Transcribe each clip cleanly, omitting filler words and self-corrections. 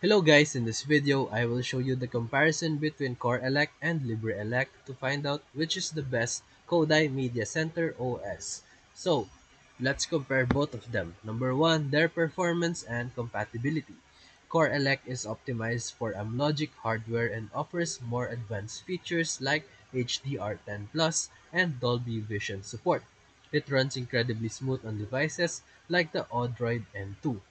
Hello guys, in this video, I will show you the comparison between Core Elect and LibreElect to find out which is the best Kodai Media Center OS. So, let's compare both of them. Number 1, their performance and compatibility. Core Elect is optimized for Amlogic hardware and offers more advanced features like HDR10 Plus and Dolby Vision support. It runs incredibly smooth on devices like the Odroid N2.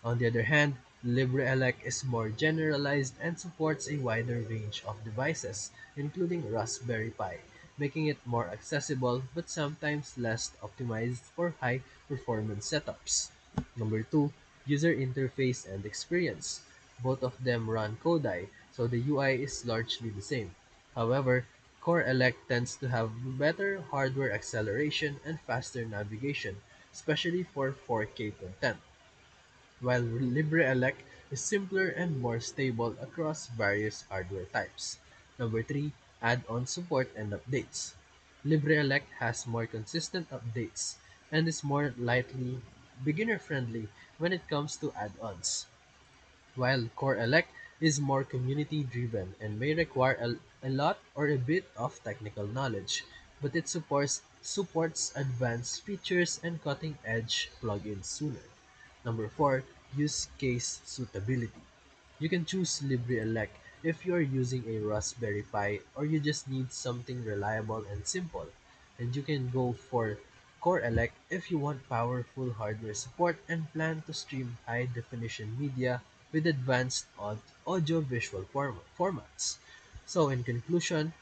On the other hand, LibreElect is more generalized and supports a wider range of devices, including Raspberry Pi, making it more accessible but sometimes less optimized for high-performance setups. Number 2, user interface and experience. Both of them run Kodai, so the UI is largely the same. However, Core Elect tends to have better hardware acceleration and faster navigation, especially for 4K content while LibreElect is simpler and more stable across various hardware types. Number 3, add-on support and updates. LibreElect has more consistent updates and is more lightly beginner-friendly when it comes to add-ons, while Core Elect is more community-driven and may require a lot or a bit of technical knowledge, but it supports advanced features and cutting-edge plugins sooner. Number 4, use case suitability. You can choose LibreElect if you are using a Raspberry Pi or you just need something reliable and simple, and you can go for Core Elect if you want powerful hardware support and plan to stream high-definition media with advanced audio-visual formats. So in conclusion,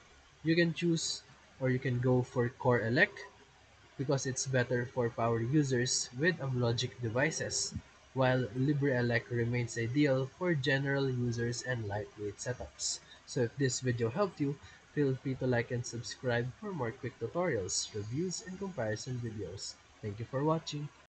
you can choose or you can go for Core Elect because it's better for power users with Amlogic devices, while LibreElect remains ideal for general users and lightweight setups. So if this video helped you, feel free to like and subscribe for more quick tutorials, reviews, and comparison videos. Thank you for watching.